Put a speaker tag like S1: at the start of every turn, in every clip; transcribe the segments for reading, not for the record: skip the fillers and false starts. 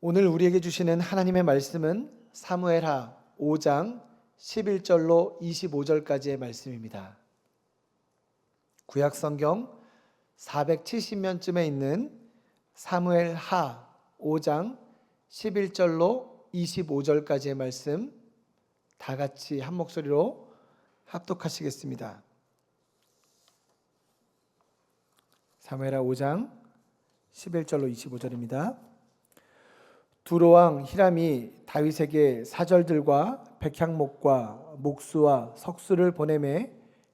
S1: 오늘 우리에게 주시는 하나님의 말씀은 사무엘하 5장 11절로 25절까지의 말씀입니다. 구약 성경 470면쯤에 있는 사무엘하 5장 11절로 25절까지의 말씀 다 같이 한 목소리로 합독하시겠습니다. 사무엘하 5장 11절로 25절입니다. 두로왕 히람이 다윗에게 사절들과 백향목과 목수와 석수를 보내매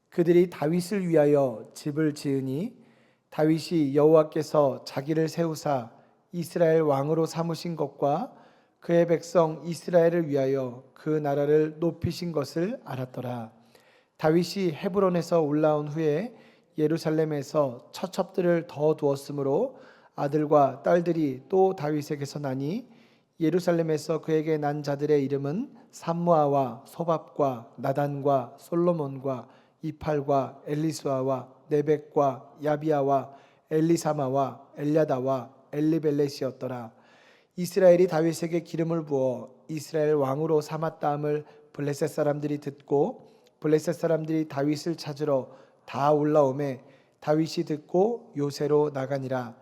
S1: 그들이 다윗을 위하여 집을 지으니 다윗이 여호와께서 자기를 세우사 이스라엘 왕으로 삼으신 것과 그의 백성 이스라엘을 위하여 그 나라를 높이신 것을 알았더라. 다윗이 헤브론에서 올라온 후에 예루살렘에서 처첩들을 더 두었으므로 아들과 딸들이 또 다윗에게서 나니 예루살렘에서 그에게 난 자들의 이름은 삼무아와 소밥과 나단과 솔로몬과 이팔과 엘리수아와 네벡과 야비아와 엘리사마와 엘야다와 엘리벨렛이었더라. 이스라엘이 다윗에게 기름을 부어 이스라엘 왕으로 삼았다함을 블레셋 사람들이 듣고 블레셋 사람들이 다윗을 찾으러 다 올라오매 다윗이 듣고 요새로 나가니라.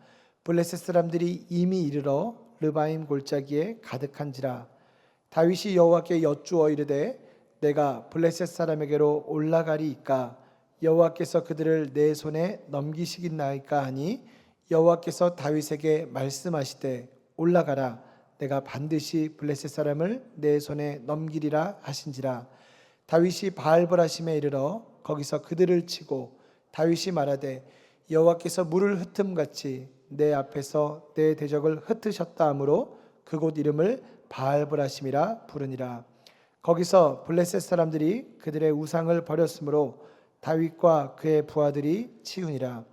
S1: 블레셋 사람들이 이미 이르러 르바임 골짜기에 가득한지라. 다윗이 여호와께 여쭈어 이르되 내가 블레셋 사람에게로 올라가리이까 여호와께서 그들을 내 손에 넘기시겠나이까 하니 여호와께서 다윗에게 말씀하시되 올라가라 내가 반드시 블레셋 사람을 내 손에 넘기리라 하신지라. 다윗이 바알브라심에 이르러 거기서 그들을 치고 다윗이 말하되 여호와께서 물을 흩음같이 내 앞에서 내 대적을 흩으셨다 하므로 그곳 이름을 바알브라심이라 부르니라. 거기서 블레셋 사람들이 그들의 우상을 버렸으므로 다윗과 그의 부하들이 치우니라.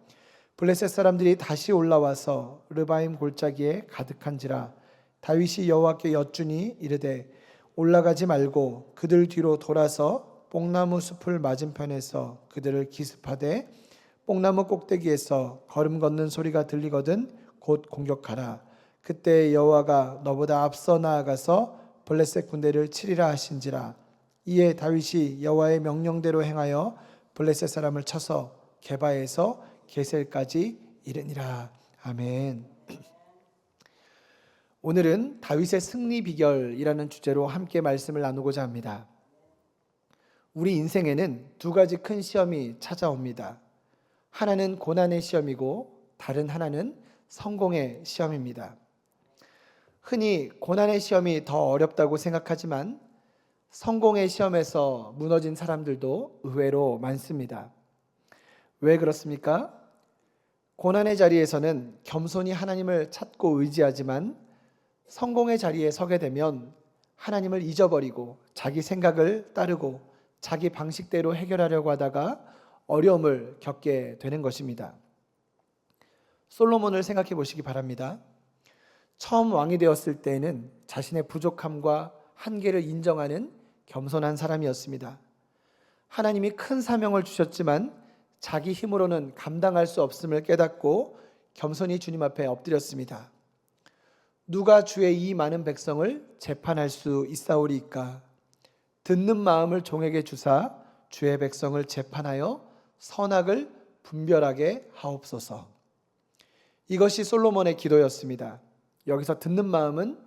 S1: 블레셋 사람들이 다시 올라와서 르바임 골짜기에 가득한지라. 다윗이 여호와께 여쭈니 이르되 올라가지 말고 그들 뒤로 돌아서 뽕나무 숲을 맞은편에서 그들을 기습하되 뽕나무 꼭대기에서 걸음 걷는 소리가 들리거든 곧 공격하라. 그때 여호와가 너보다 앞서 나아가서 블레셋 군대를 치리라 하신지라. 이에 다윗이 여호와의 명령대로 행하여 블레셋 사람을 쳐서 게바에서 게셀까지 이르니라. 아멘. 오늘은 다윗의 승리 비결이라는 주제로 함께 말씀을 나누고자 합니다. 우리 인생에는 두 가지 큰 시험이 찾아옵니다. 하나는 고난의 시험이고 다른 하나는 성공의 시험입니다. 흔히 고난의 시험이 더 어렵다고 생각하지만 성공의 시험에서 무너진 사람들도 의외로 많습니다. 왜 그렇습니까? 고난의 자리에서는 겸손히 하나님을 찾고 의지하지만 성공의 자리에 서게 되면 하나님을 잊어버리고 자기 생각을 따르고 자기 방식대로 해결하려고 하다가 어려움을 겪게 되는 것입니다. 솔로몬을 생각해 보시기 바랍니다. 처음 왕이 되었을 때에는 자신의 부족함과 한계를 인정하는 겸손한 사람이었습니다. 하나님이 큰 사명을 주셨지만 자기 힘으로는 감당할 수 없음을 깨닫고 겸손히 주님 앞에 엎드렸습니다. 누가 주의 이 많은 백성을 재판할 수 있사오리이까? 듣는 마음을 종에게 주사 주의 백성을 재판하여 선악을 분별하게 하옵소서. 이것이 솔로몬의 기도였습니다. 여기서 듣는 마음은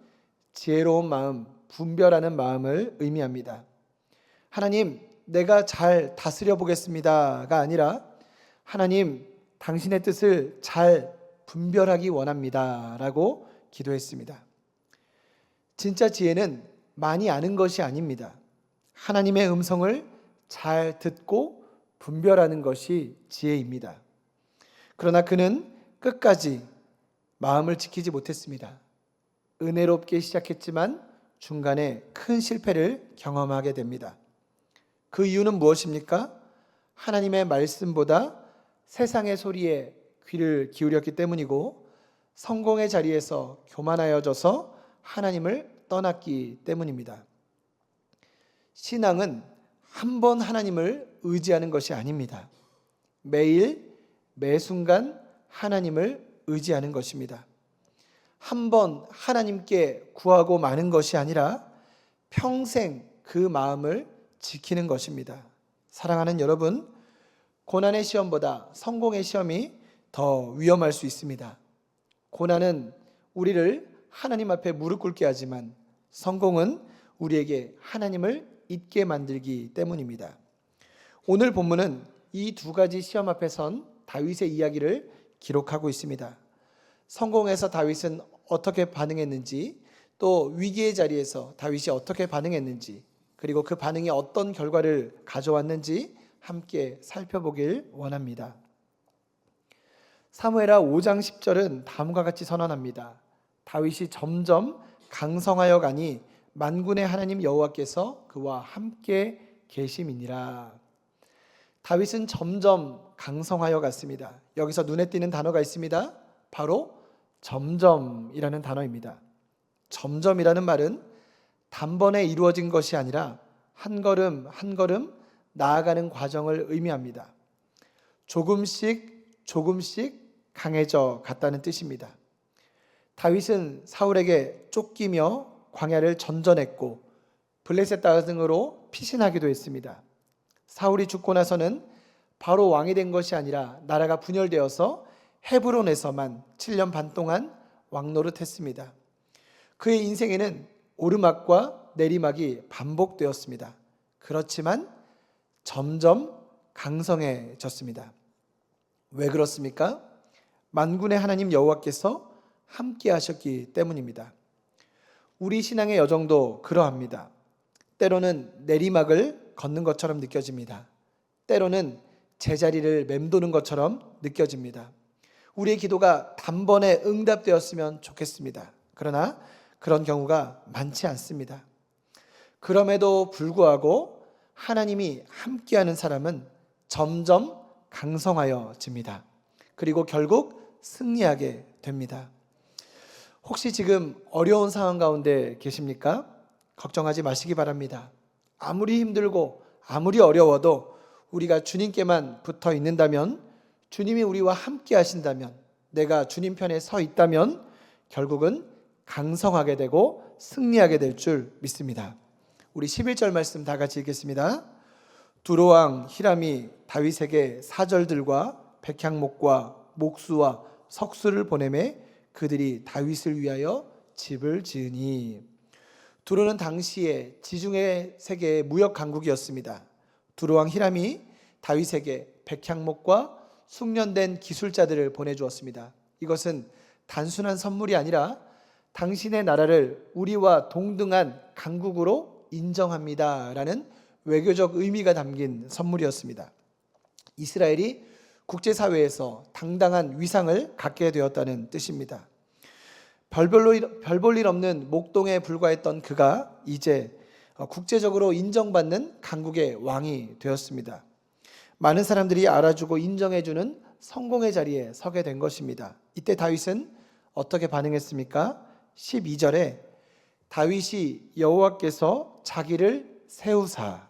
S1: 지혜로운 마음, 분별하는 마음을 의미합니다. 하나님, 내가 잘 다스려 보겠습니다가 아니라 하나님, 당신의 뜻을 잘 분별하기 원합니다 라고 기도했습니다. 진짜 지혜는 많이 아는 것이 아닙니다. 하나님의 음성을 잘 듣고 분별하는 것이 지혜입니다. 그러나 그는 끝까지 마음을 지키지 못했습니다. 은혜롭게 시작했지만 중간에 큰 실패를 경험하게 됩니다. 그 이유는 무엇입니까? 하나님의 말씀보다 세상의 소리에 귀를 기울였기 때문이고 성공의 자리에서 교만하여져서 하나님을 떠났기 때문입니다. 신앙은 한 번 하나님을 의지하는 것이 아닙니다. 매일 매 순간 하나님을 의지하는 것입니다. 한 번 하나님께 구하고 마는 것이 아니라 평생 그 마음을 지키는 것입니다. 사랑하는 여러분, 고난의 시험보다 성공의 시험이 더 위험할 수 있습니다. 고난은 우리를 하나님 앞에 무릎 꿇게 하지만 성공은 우리에게 하나님을 잊게 만들기 때문입니다. 오늘 본문은 이 두 가지 시험 앞에 선 다윗의 이야기를 기록하고 있습니다. 성공에서 다윗은 어떻게 반응했는지, 또 위기의 자리에서 다윗이 어떻게 반응했는지, 그리고 그 반응이 어떤 결과를 가져왔는지 함께 살펴보길 원합니다. 사무엘하 5장 10절은 다음과 같이 선언합니다. 다윗이 점점 강성하여 가니 만군의 하나님 여호와께서 그와 함께 계심이니라. 다윗은 점점 강성하여 갔습니다. 여기서 눈에 띄는 단어가 있습니다. 바로 점점이라는 단어입니다. 점점이라는 말은 단번에 이루어진 것이 아니라 한 걸음 한 걸음 나아가는 과정을 의미합니다. 조금씩 강해져 갔다는 뜻입니다. 다윗은 사울에게 쫓기며 광야를 전전했고 블레셋 땅으로 피신하기도 했습니다. 사울이 죽고 나서는 바로 왕이 된 것이 아니라 나라가 분열되어서 헤브론에서만 7년 반 동안 왕노릇했습니다. 그의 인생에는 오르막과 내리막이 반복되었습니다. 그렇지만 점점 강성해졌습니다. 왜 그렇습니까? 만군의 하나님 여호와께서 함께 하셨기 때문입니다. 우리 신앙의 여정도 그러합니다. 때로는 내리막을 걷는 것처럼 느껴집니다. 때로는 제자리를 맴도는 것처럼 느껴집니다. 우리의 기도가 단번에 응답되었으면 좋겠습니다. 그러나 그런 경우가 많지 않습니다. 그럼에도 불구하고 하나님이 함께하는 사람은 점점 강성하여집니다. 그리고 결국 승리하게 됩니다. 혹시 지금 어려운 상황 가운데 계십니까? 걱정하지 마시기 바랍니다. 아무리 힘들고 아무리 어려워도 우리가 주님께만 붙어 있는다면, 주님이 우리와 함께 하신다면, 내가 주님 편에 서 있다면 결국은 강성하게 되고 승리하게 될 줄 믿습니다. 우리 11절 말씀 다 같이 읽겠습니다. 두로왕 히람이 다윗에게 사절들과 백향목과 목수와 석수를 보내매 그들이 다윗을 위하여 집을 지으니. 두로는 당시에 지중해 세계의 무역 강국이었습니다. 두로왕 히람이 다윗에게 백향목과 숙련된 기술자들을 보내주었습니다. 이것은 단순한 선물이 아니라 당신의 나라를 우리와 동등한 강국으로 인정합니다라는 외교적 의미가 담긴 선물이었습니다. 이스라엘이 국제사회에서 당당한 위상을 갖게 되었다는 뜻입니다. 별 볼 일 없는 목동에 불과했던 그가 이제 국제적으로 인정받는 강국의 왕이 되었습니다. 많은 사람들이 알아주고 인정해주는 성공의 자리에 서게 된 것입니다. 이때 다윗은 어떻게 반응했습니까? 12절에 다윗이 여호와께서 자기를 세우사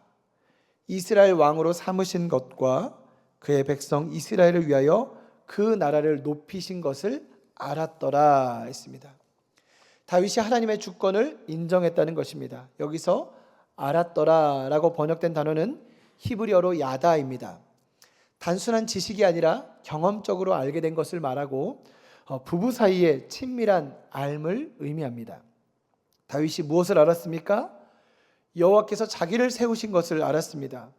S1: 이스라엘 왕으로 삼으신 것과 그의 백성 이스라엘을 위하여 그 나라를 높이신 것을 알았더라 했습니다. 다윗이 하나님의 주권을 인정했다는 것입니다. 여기서 알았더라 라고 번역된 단어는 히브리어로 야다입니다. 단순한 지식이 아니라 경험적으로 알게 된 것을 말하고 부부 사이의 친밀한 알을 의미합니다. 다윗이 무엇을 알았습니까? 여호와께서 자기를 세우신 것을 알았습니다.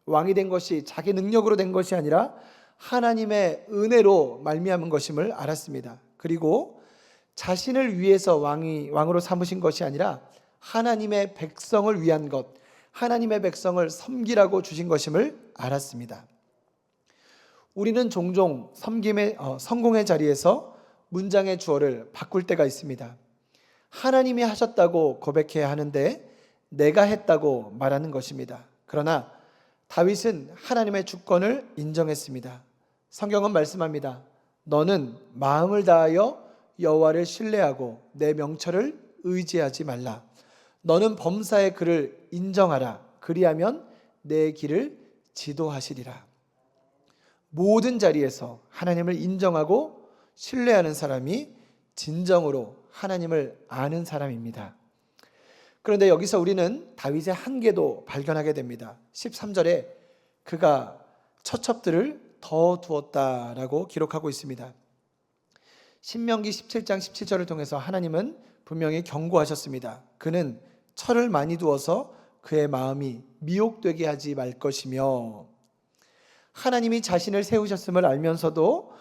S1: 왕이 된 것이 자기 능력으로 된 것이 아니라 하나님의 은혜로 말미암은 것임을 알았습니다. 그리고 자신을 위해서 왕으로 삼으신 것이 아니라 하나님의 백성을 위한 것, 하나님의 백성을 섬기라고 주신 것임을 알았습니다. 우리는 종종 성공의 자리에서 문장의 주어를 바꿀 때가 있습니다. 하나님이 하셨다고 고백해야 하는데 내가 했다고 말하는 것입니다. 그러나 다윗은 하나님의 주권을 인정했습니다. 성경은 말씀합니다. 너는 마음을 다하여 여호와를 신뢰하고 내 명철을 의지하지 말라. 너는 범사의 그를 인정하라. 그리하면 내 길을 지도하시리라. 모든 자리에서 하나님을 인정하고 신뢰하는 사람이 진정으로 하나님을 아는 사람입니다. 그런데 여기서 우리는 다윗의 한계도 발견하게 됩니다. 13절에 그가 처첩들을 더 두었다라고 기록하고 있습니다. 신명기 17장 17절을 통해서 하나님은 분명히 경고하셨습니다. 그는 철을 많이 두어서 그의 마음이 미혹되게 하지 말 것이며, 하나님이 자신을 세우셨음을 알면서도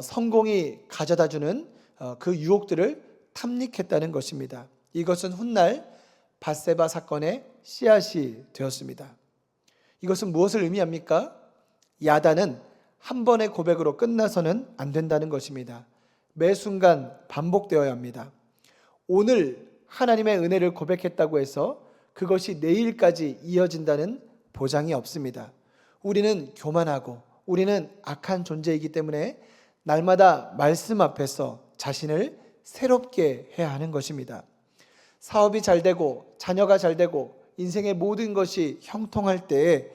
S1: 성공이 가져다주는 그 유혹들을 탐닉했다는 것입니다. 이것은 훗날 밧세바 사건의 씨앗이 되었습니다. 이것은 무엇을 의미합니까? 야단은 한 번의 고백으로 끝나서는 안 된다는 것입니다. 매 순간 반복되어야 합니다. 오늘 하나님의 은혜를 고백했다고 해서 그것이 내일까지 이어진다는 보장이 없습니다. 우리는 교만하고 우리는 악한 존재이기 때문에 날마다 말씀 앞에서 자신을 새롭게 해야 하는 것입니다. 사업이 잘 되고 자녀가 잘 되고 인생의 모든 것이 형통할 때에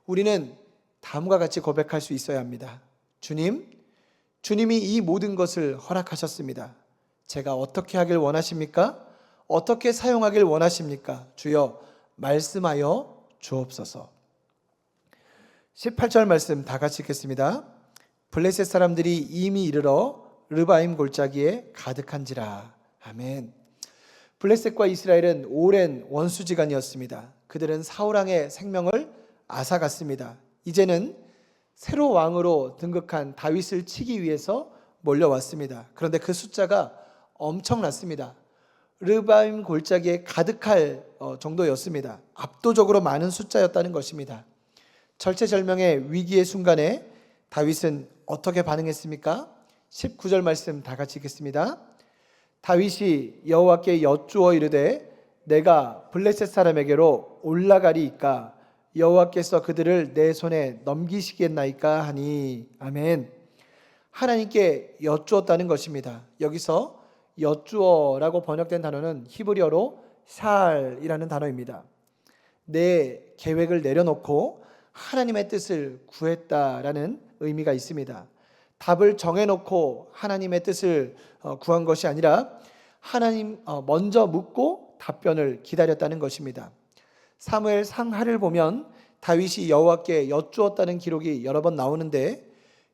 S1: 우리는 다음과 같이 고백할 수 있어야 합니다. 주님이 이 모든 것을 허락하셨습니다. 제가 어떻게 하길 원하십니까? 어떻게 사용하길 원하십니까? 주여 말씀하여 주옵소서. 18절 말씀 다 같이 읽겠습니다. 블레셋 사람들이 이미 이르러 르바임 골짜기에 가득한지라. 아멘. 블레셋과 이스라엘은 오랜 원수지간이었습니다. 그들은 사울왕의 생명을 앗아갔습니다. 이제는 새로 왕으로 등극한 다윗을 치기 위해서 몰려왔습니다. 그런데 그 숫자가 엄청났습니다. 르바임 골짜기에 가득할 정도였습니다. 압도적으로 많은 숫자였다는 것입니다. 절체절명의 위기의 순간에 다윗은 어떻게 반응했습니까? 19절 말씀 다 같이 읽겠습니다. 다윗이 여호와께 여쭈어 이르되 내가 블레셋 사람에게로 올라가리이까 여호와께서 그들을 내 손에 넘기시겠나이까 하니. 아멘. 하나님께 여쭈었다는 것입니다. 여기서 여쭈어라고 번역된 단어는 히브리어로 샬이라는 단어입니다. 내 계획을 내려놓고 하나님의 뜻을 구했다라는 의미가 있습니다. 답을 정해놓고 하나님의 뜻을 구한 것이 아니라 하나님 먼저 묻고 답변을 기다렸다는 것입니다. 사무엘 상하를 보면 다윗이 여호와께 여쭈었다는 기록이 여러 번 나오는데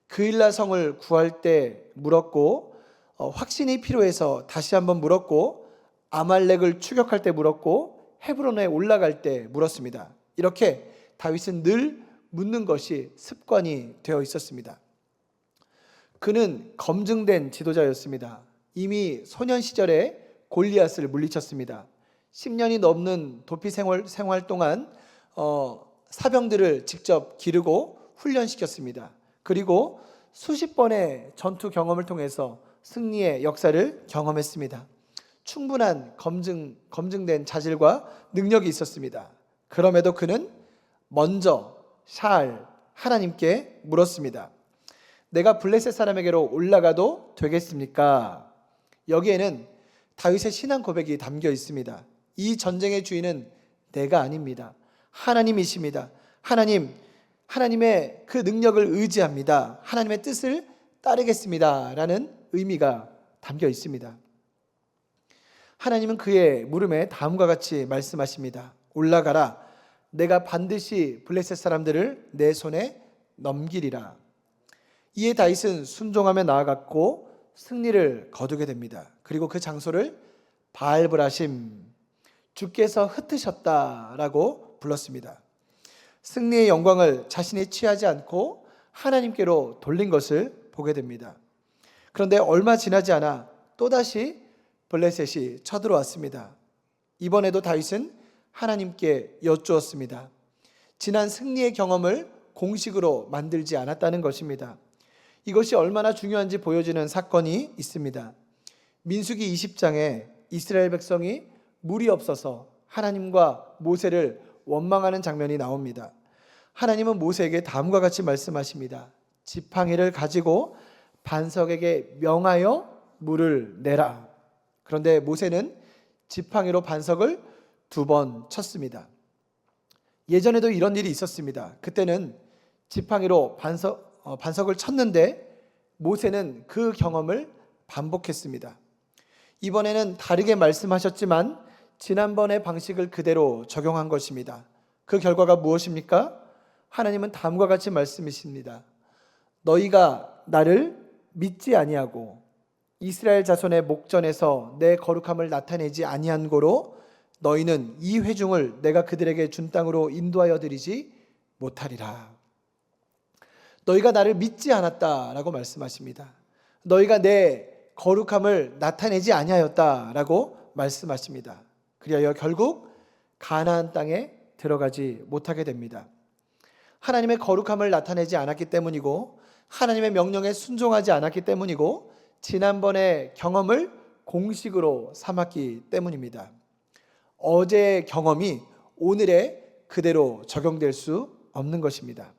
S1: 그일라 성을 구할 때 물었고 확신이 필요해서 다시 한번 물었고 아말렉을 추격할 때 물었고 헤브론에 올라갈 때 물었습니다. 이렇게 다윗은 늘 묻는 것이 습관이 되어 있었습니다. 그는 검증된 지도자였습니다. 이미 소년 시절에 골리앗을 물리쳤습니다. 10년이 넘는 도피 생활 동안 사병들을 직접 기르고 훈련시켰습니다. 그리고 수십 번의 전투 경험을 통해서 승리의 역사를 경험했습니다. 충분한 검증된 자질과 능력이 있었습니다. 그럼에도 그는 먼저 하나님께 물었습니다. 내가 블레셋 사람에게로 올라가도 되겠습니까? 여기에는 다윗의 신앙 고백이 담겨 있습니다. 이 전쟁의 주인은 내가 아닙니다. 하나님이십니다. 하나님의 그 능력을 의지합니다. 하나님의 뜻을 따르겠습니다. 라는 의미가 담겨 있습니다. 하나님은 그의 물음에 다음과 같이 말씀하십니다. 올라가라. 내가 반드시 블레셋 사람들을 내 손에 넘기리라. 이에 다윗은 순종하며 나아갔고 승리를 거두게 됩니다. 그리고 그 장소를 바알브라심, 주께서 흩으셨다라고 불렀습니다. 승리의 영광을 자신이 취하지 않고 하나님께로 돌린 것을 보게 됩니다. 그런데 얼마 지나지 않아 또다시 블레셋이 쳐들어왔습니다. 이번에도 다윗은 하나님께 여쭈었습니다. 지난 승리의 경험을 공식으로 만들지 않았다는 것입니다. 이것이 얼마나 중요한지 보여주는 사건이 있습니다. 민수기 20장에 이스라엘 백성이 물이 없어서 하나님과 모세를 원망하는 장면이 나옵니다. 하나님은 모세에게 다음과 같이 말씀하십니다. 지팡이를 가지고 반석에게 명하여 물을 내라. 그런데 모세는 지팡이로 반석을 2번 쳤습니다. 예전에도 이런 일이 있었습니다. 그때는 지팡이로 반석을 쳤는데 모세는 그 경험을 반복했습니다. 이번에는 다르게 말씀하셨지만 지난번의 방식을 그대로 적용한 것입니다. 그 결과가 무엇입니까? 하나님은 다음과 같이 말씀이십니다. 너희가 나를 믿지 아니하고 이스라엘 자손의 목전에서 내 거룩함을 나타내지 아니한 고로 너희는 이 회중을 내가 그들에게 준 땅으로 인도하여 드리지 못하리라. 너희가 나를 믿지 않았다라고 말씀하십니다. 너희가 내 거룩함을 나타내지 아니하였다라고 말씀하십니다. 그리하여 결국 가나안 땅에 들어가지 못하게 됩니다. 하나님의 거룩함을 나타내지 않았기 때문이고 하나님의 명령에 순종하지 않았기 때문이고 지난번의 경험을 공식으로 삼았기 때문입니다. 어제의 경험이 오늘에 그대로 적용될 수 없는 것입니다.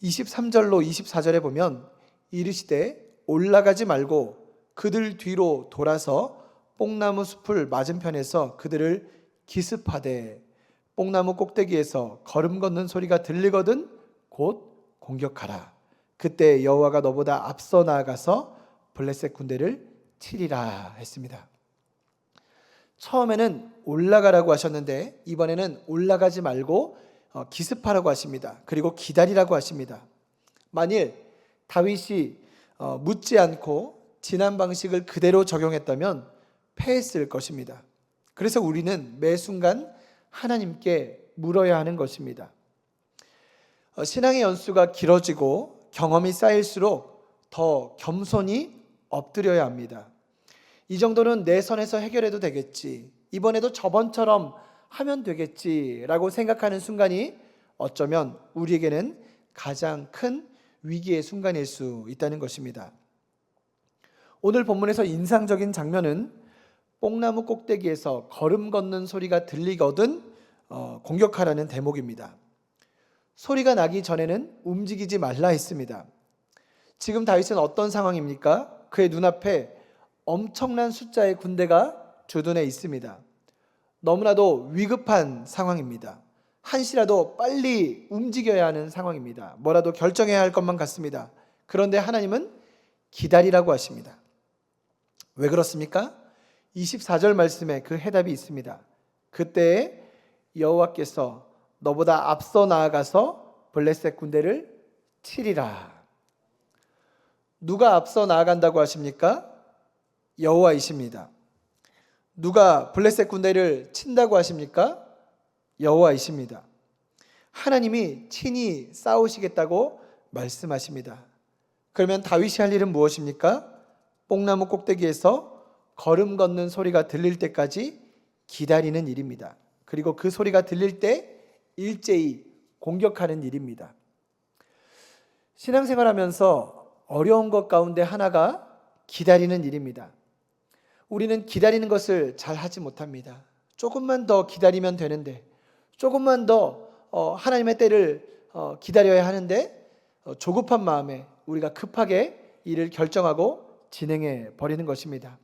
S1: 23절로 24절에 보면 이르시되 올라가지 말고 그들 뒤로 돌아서 뽕나무 숲을 맞은편에서 그들을 기습하되 뽕나무 꼭대기에서 걸음 걷는 소리가 들리거든 곧 공격하라. 그때 여호와가 너보다 앞서 나아가서 블레셋 군대를 치리라 했습니다. 처음에는 올라가라고 하셨는데 이번에는 올라가지 말고 기습하라고 하십니다. 그리고 기다리라고 하십니다. 만일 다윗이 묻지 않고 지난 방식을 그대로 적용했다면 패했을 것입니다. 그래서 우리는 매 순간 하나님께 물어야 하는 것입니다. 신앙의 연수가 길어지고 경험이 쌓일수록 더 겸손히 엎드려야 합니다. 이 정도는 내 선에서 해결해도 되겠지, 이번에도 저번처럼 하면 되겠지라고 생각하는 순간이 어쩌면 우리에게는 가장 큰 위기의 순간일 수 있다는 것입니다. 오늘 본문에서 인상적인 장면은 뽕나무 꼭대기에서 걸음 걷는 소리가 들리거든 공격하라는 대목입니다. 소리가 나기 전에는 움직이지 말라 했습니다. 지금 다윗은 어떤 상황입니까? 그의 눈앞에 엄청난 숫자의 군대가 주둔해 있습니다. 너무나도 위급한 상황입니다. 한시라도 빨리 움직여야 하는 상황입니다. 뭐라도 결정해야 할 것만 같습니다. 그런데 하나님은 기다리라고 하십니다. 왜 그렇습니까? 24절 말씀에 그 해답이 있습니다. 그때 여호와께서 너보다 앞서 나아가서 블레셋 군대를 치리라. 누가 앞서 나아간다고 하십니까? 여호와이십니다. 누가 블레셋 군대를 친다고 하십니까? 여호와이십니다. 하나님이 친히 싸우시겠다고 말씀하십니다. 그러면 다윗이 할 일은 무엇입니까? 뽕나무 꼭대기에서 걸음 걷는 소리가 들릴 때까지 기다리는 일입니다. 그리고 그 소리가 들릴 때 일제히 공격하는 일입니다. 신앙생활하면서 어려운 것 가운데 하나가 기다리는 일입니다. 우리는 기다리는 것을 잘 하지 못합니다. 조금만 더 기다리면 되는데, 조금만 더 하나님의 때를 기다려야 하는데 조급한 마음에 우리가 급하게 일을 결정하고 진행해 버리는 것입니다.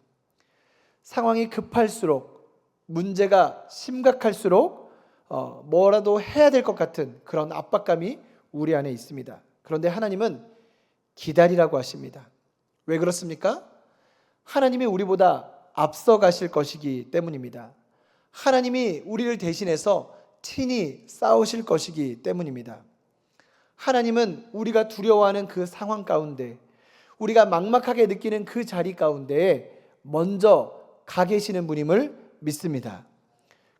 S1: 상황이 급할수록, 문제가 심각할수록 뭐라도 해야 될 것 같은 그런 압박감이 우리 안에 있습니다. 그런데 하나님은 기다리라고 하십니다. 왜 그렇습니까? 하나님이 우리보다 앞서 가실 것이기 때문입니다. 하나님이 우리를 대신해서 친히 싸우실 것이기 때문입니다. 하나님은 우리가 두려워하는 그 상황 가운데, 우리가 막막하게 느끼는 그 자리 가운데에 먼저 가 계시는 분임을 믿습니다.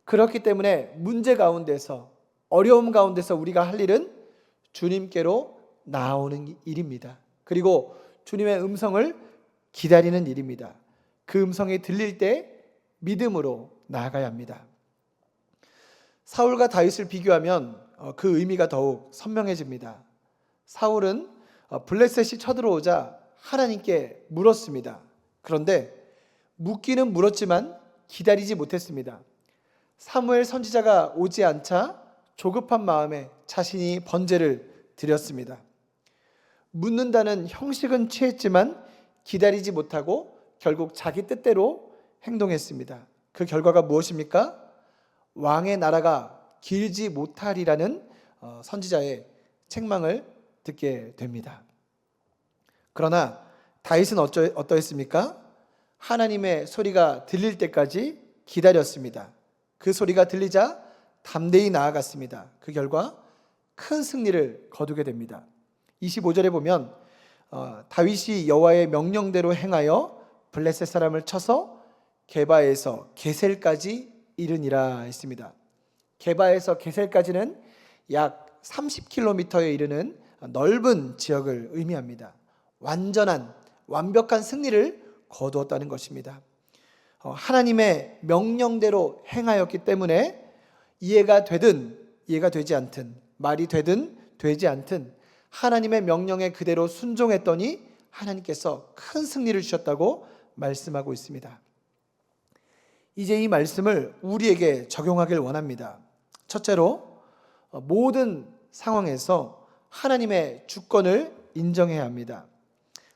S1: 그렇기 때문에 문제 가운데서, 어려움 가운데서 우리가 할 일은 주님께로 나아오는 일입니다. 그리고 주님의 음성을 기다리는 일입니다. 그 음성이 들릴 때 믿음으로 나아가야 합니다. 사울과 다윗을 비교하면 그 의미가 더욱 선명해집니다. 사울은 블레셋이 쳐들어오자 하나님께 물었습니다. 그런데 묻기는 물었지만 기다리지 못했습니다. 사무엘 선지자가 오지 않자 조급한 마음에 자신이 번제를 드렸습니다. 묻는다는 형식은 취했지만 기다리지 못하고 결국 자기 뜻대로 행동했습니다. 그 결과가 무엇입니까? 왕의 나라가 길지 못하리라는 선지자의 책망을 듣게 됩니다. 그러나 다윗은 어떠했습니까? 하나님의 소리가 들릴 때까지 기다렸습니다. 그 소리가 들리자 담대히 나아갔습니다. 그 결과 큰 승리를 거두게 됩니다. 25절에 보면 다윗이 여호와의 명령대로 행하여 블레셋 사람을 쳐서 게바에서 게셀까지 이르니라 했습니다. 게바에서 게셀까지는 약 30km에 이르는 넓은 지역을 의미합니다. 완벽한 승리를 거두었다는 것입니다. 하나님의 명령대로 행하였기 때문에 이해가 되든 이해가 되지 않든, 말이 되든 되지 않든 하나님의 명령에 그대로 순종했더니 하나님께서 큰 승리를 주셨다고 말씀하고 있습니다. 이제 이 말씀을 우리에게 적용하길 원합니다. 첫째로, 모든 상황에서 하나님의 주권을 인정해야 합니다.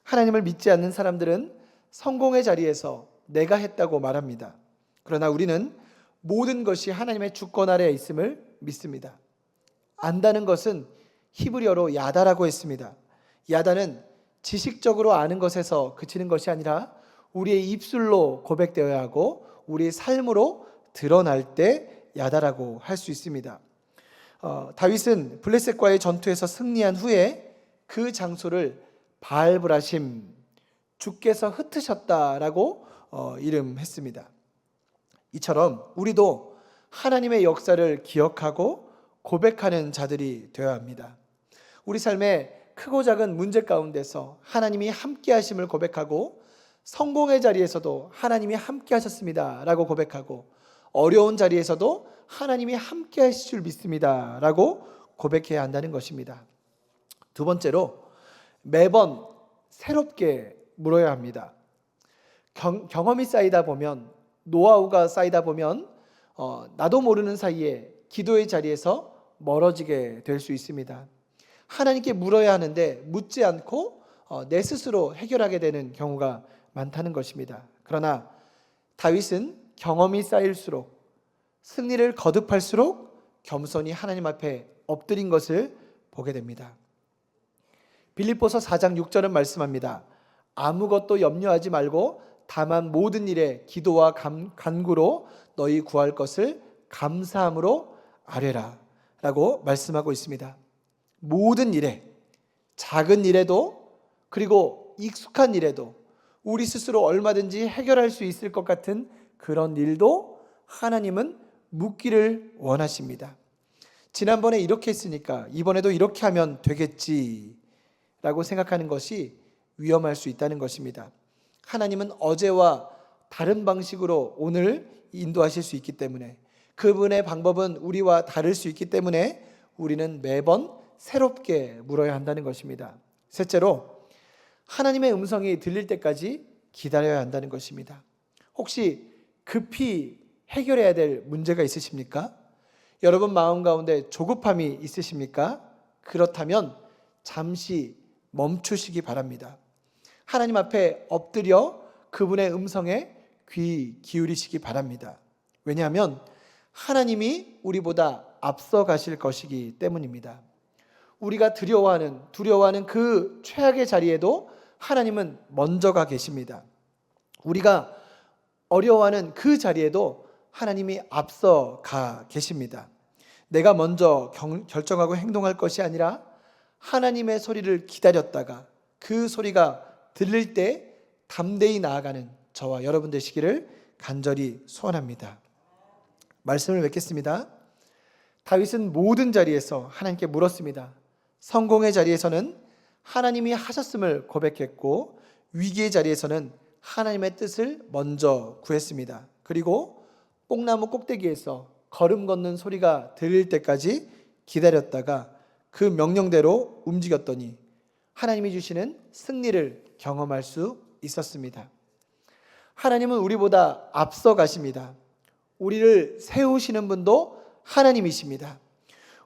S1: 하나님을 믿지 않는 사람들은 성공의 자리에서 내가 했다고 말합니다. 그러나 우리는 모든 것이 하나님의 주권 아래에 있음을 믿습니다. 안다는 것은 히브리어로 야다라고 했습니다. 야다는 지식적으로 아는 것에서 그치는 것이 아니라 우리의 입술로 고백되어야 하고 우리의 삶으로 드러날 때 야다라고 할 수 있습니다. 다윗은 블레셋과의 전투에서 승리한 후에 그 장소를 바알브라심, 주께서 흩으셨다라고 이름했습니다. 이처럼 우리도 하나님의 역사를 기억하고 고백하는 자들이 되어야 합니다. 우리 삶의 크고 작은 문제 가운데서 하나님이 함께 하심을 고백하고, 성공의 자리에서도 하나님이 함께 하셨습니다 라고 고백하고, 어려운 자리에서도 하나님이 함께 하실 줄 믿습니다 라고 고백해야 한다는 것입니다. 두 번째로, 매번 새롭게 물어야 합니다. 경험이 쌓이다 보면, 노하우가 쌓이다 보면 나도 모르는 사이에 기도의 자리에서 멀어지게 될 수 있습니다. 하나님께 물어야 하는데 묻지 않고 내 스스로 해결하게 되는 경우가 많다는 것입니다. 그러나 다윗은 경험이 쌓일수록, 승리를 거듭할수록 겸손히 하나님 앞에 엎드린 것을 보게 됩니다. 빌립보서 4장 6절은 말씀합니다. 아무것도 염려하지 말고 다만 모든 일에 기도와 간구로 너희 구할 것을 감사함으로 아뢰라 라고 말씀하고 있습니다. 모든 일에, 작은 일에도 그리고 익숙한 일에도 우리 스스로 얼마든지 해결할 수 있을 것 같은 그런 일도 하나님은 묻기를 원하십니다. 지난번에 이렇게 했으니까 이번에도 이렇게 하면 되겠지 라고 생각하는 것이 위험할 수 있다는 것입니다. 하나님은 어제와 다른 방식으로 오늘 인도하실 수 있기 때문에, 그분의 방법은 우리와 다를 수 있기 때문에 우리는 매번 새롭게 물어야 한다는 것입니다. 셋째로, 하나님의 음성이 들릴 때까지 기다려야 한다는 것입니다. 혹시 급히 해결해야 될 문제가 있으십니까? 여러분 마음 가운데 조급함이 있으십니까? 그렇다면 잠시 멈추시기 바랍니다. 하나님 앞에 엎드려 그분의 음성에 귀 기울이시기 바랍니다. 왜냐하면 하나님이 우리보다 앞서 가실 것이기 때문입니다. 우리가 두려워하는 그 최악의 자리에도 하나님은 먼저 가 계십니다. 우리가 어려워하는 그 자리에도 하나님이 앞서 가 계십니다. 내가 먼저 결정하고 행동할 것이 아니라 하나님의 소리를 기다렸다가 그 소리가 들릴 때 담대히 나아가는 저와 여러분 되시기를 간절히 소원합니다. 말씀을 맺겠습니다. 다윗은 모든 자리에서 하나님께 물었습니다. 성공의 자리에서는 하나님이 하셨음을 고백했고, 위기의 자리에서는 하나님의 뜻을 먼저 구했습니다. 그리고 뽕나무 꼭대기에서 걸음 걷는 소리가 들릴 때까지 기다렸다가 그 명령대로 움직였더니 하나님이 주시는 승리를 경험할 수 있었습니다. 하나님은 우리보다 앞서 가십니다. 우리를 세우시는 분도 하나님이십니다.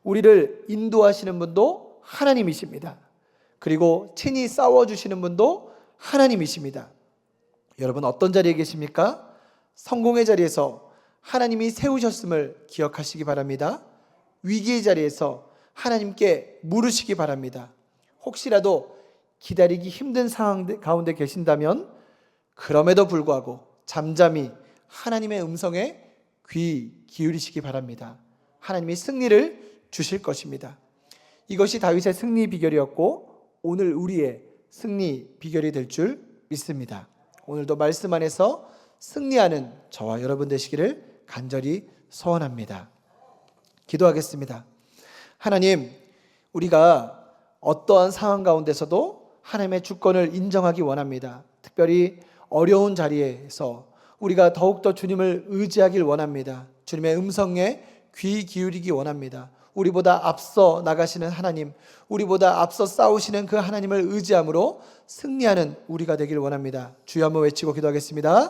S1: 우리를 인도하시는 분도 하나님이십니다. 그리고 친히 싸워주시는 분도 하나님이십니다. 여러분 어떤 자리에 계십니까? 성공의 자리에서 하나님이 세우셨음을 기억하시기 바랍니다. 위기의 자리에서 하나님께 물으시기 바랍니다. 혹시라도 기다리기 힘든 상황 가운데 계신다면 그럼에도 불구하고 잠잠히 하나님의 음성에 귀 기울이시기 바랍니다. 하나님이 승리를 주실 것입니다. 이것이 다윗의 승리 비결이었고 오늘 우리의 승리 비결이 될 줄 믿습니다. 오늘도 말씀 안에서 승리하는 저와 여러분 되시기를 간절히 소원합니다. 기도하겠습니다. 하나님, 우리가 어떠한 상황 가운데서도 하나님의 주권을 인정하기 원합니다. 특별히 어려운 자리에서 우리가 더욱더 주님을 의지하길 원합니다. 주님의 음성에 귀 기울이기 원합니다. 우리보다 앞서 나가시는 하나님, 우리보다 앞서 싸우시는 그 하나님을 의지함으로 승리하는 우리가 되길 원합니다. 주여 한번 외치고 기도하겠습니다.